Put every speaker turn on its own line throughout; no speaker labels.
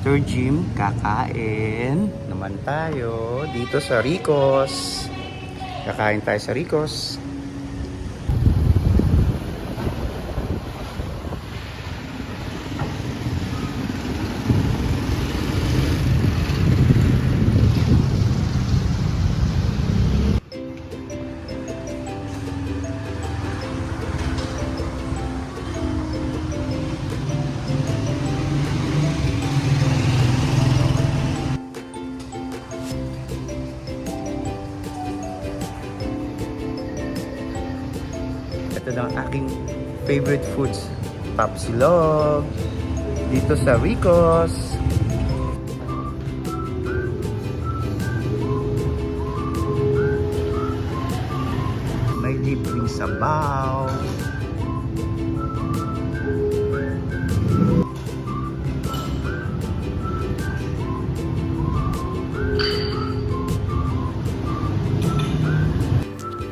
after gym, kakain naman tayo dito sa Rico's. Kakain tayo sa Rico's. Ito na ang aking favorite foods. Tapsilog. Dito sa Rico's. May libreng sabaw.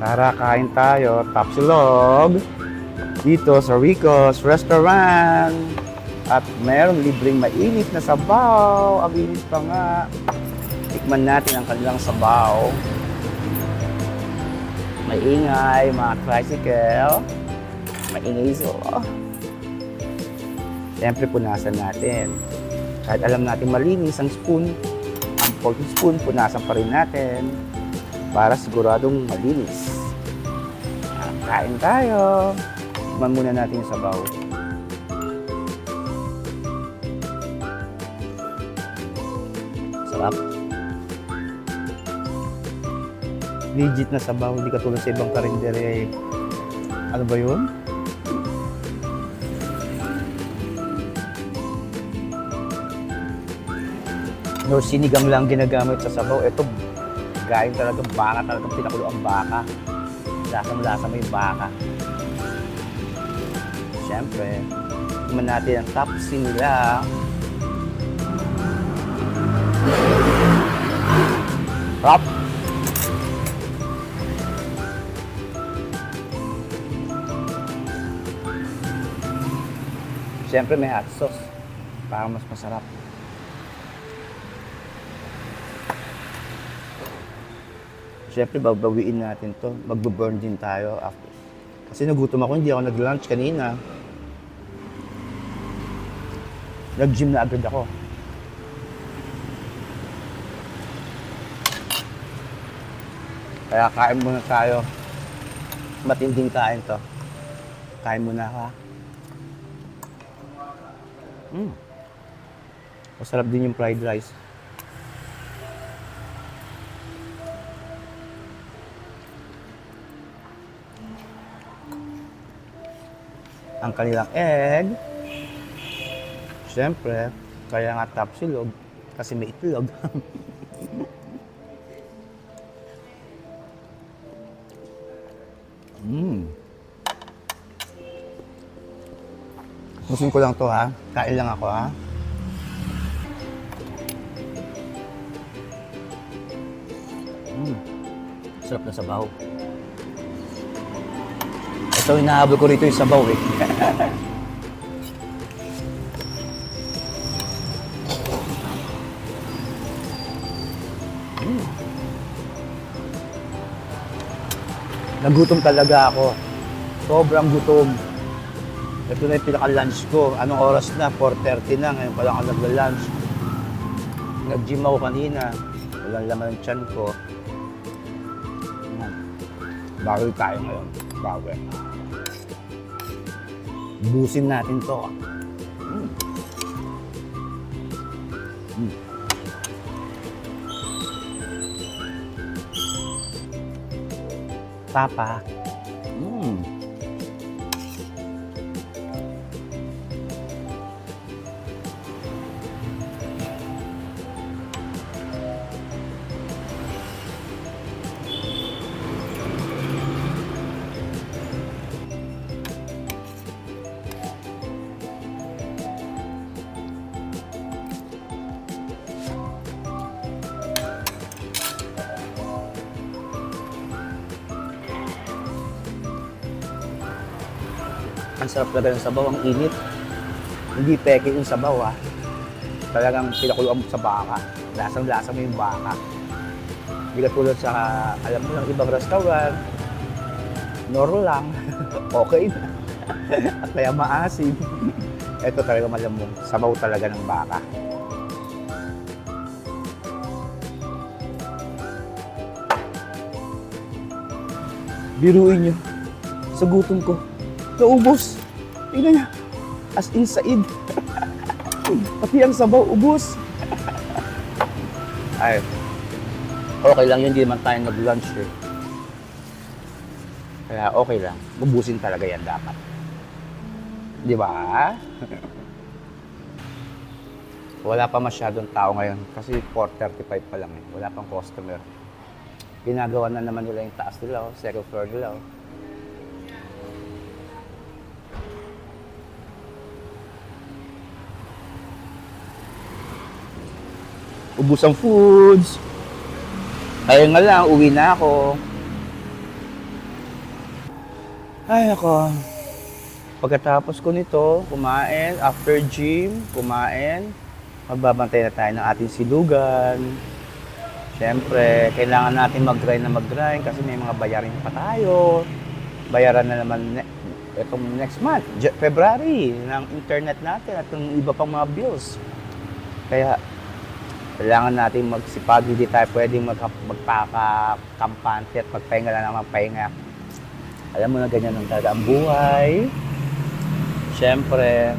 Tara, kain tayo. Tapsilog. Dito sa Rico's Restaurant. At mayroong libreng mainit na sabaw. Ang init pa nga. Tikman natin ang kanilang sabaw. May ingay, mga tricycle. Maingay so. Siyempre, punasan natin. Kahit alam natin malinis ang spoon, ang fork spoon, punasan pa rin natin para siguradong malinis. Kain tayo. Tikman muna natin yung sabaw. Sarap. Legit na sabaw, hindi katulad sa ibang karindere. Ano ba yun? No, sinigang lang ginagamit sa sabaw. Ito, galing talagang baka, talagang pinakulo ang baka. Lasang-lasa mo yung baka. Siyempre, tikman natin ang tapsi nila. Sarap! Siyempre may hot sauce para mas masarap. Siyempre babawiin natin to. Magbo-burn din tayo after. Kasi nagutom ako, hindi ako nag-lunch kanina. Nag-gym na agad ako. Kaya kain muna tayo. Matinding kain to. Kain muna ka. Masarap din yung fried rice. Ang kanilang egg. Siyempre, kaya nga tapsilog kasi may itlog. Gusto ko lang to ha. Kain lang ako ha. Sarap na sabaw. Ito, hinahabol ko rito yung sabaw eh. Nagutom talaga ako. Sobrang gutom. Ito na yung pinaka-lunch ko. Anong oras na? 4:30 na. Ngayon pa lang ako nagla-lunch. Nag-gym ako kanina. Walang laman ng tiyan ko. Bawal tayo ngayon. Bawal. Busin natin to. Papa. Ang sarap talaga ng sabaw, ang init. Hindi peke yung sabaw ha. Talagang pinakuluan mo sa baka. Lasang-lasa mo yung baka. Hindi ka tulad sa, alam mo lang, ibang restaurant, noro lang, okay na. At kaya maasim. Ito talaga malamang, sabaw talaga ng baka. Biruin nyo, sa gutom ko, naubos. Tingnan niya, as in said. Pati ang sabaw, ubos. Ay, okay lang yun, hindi naman tayo nag-lunch eh. Kaya okay lang, ubusin talaga yan dapat. Di ba? Wala pa masyadong tao ngayon kasi 4:35 pa lang eh. Wala pang customer. Ginagawa na naman nila yung taas nila, second floor nila. Ubus ang foods. Kaya nga lang, uwi na ako. Ay, ako. Pagkatapos ko nito, kumain, after gym, kumain, magbabantay na tayo ng ating silugan. Siyempre, kailangan natin mag-grind kasi may mga bayarin pa tayo. Bayaran na naman itong next month, February, ng internet natin at yung iba pang mga bills. Kaya, kailangan natin magsipag, hindi tayo pwedeng magpaka-kampante at magpahinga lang ng magpahinga. Alam mo na ganyan ang talaga ang buhay. Siyempre,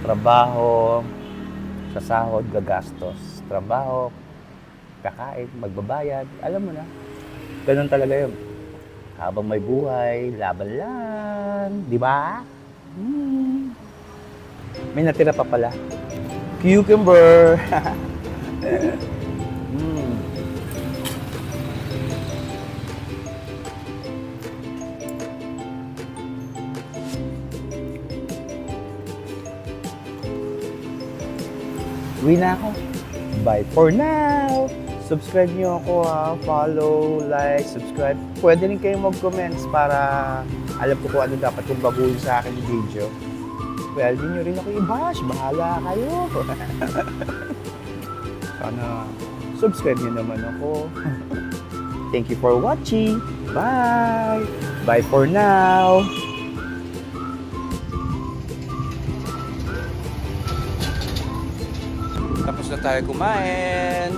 trabaho, sa sahod, gagastos. Trabaho, kakain, magbabayad. Alam mo na, ganun talaga yun. Habang may buhay, laban lang. Di ba? May natira pa pala. Cucumber. Uwi na ako. Bye for now. Subscribe nyo ako ha. Follow, like, subscribe. Pwede rin kayong mag-comments para alam ko kung ano dapat kong baguhin sa akin yung video. Pwede nyo rin ako i-bash. Bahala kayo. Sana subscribe nyo naman ako. Thank you for watching. Bye. Bye for now. Tapos na tayo kumain.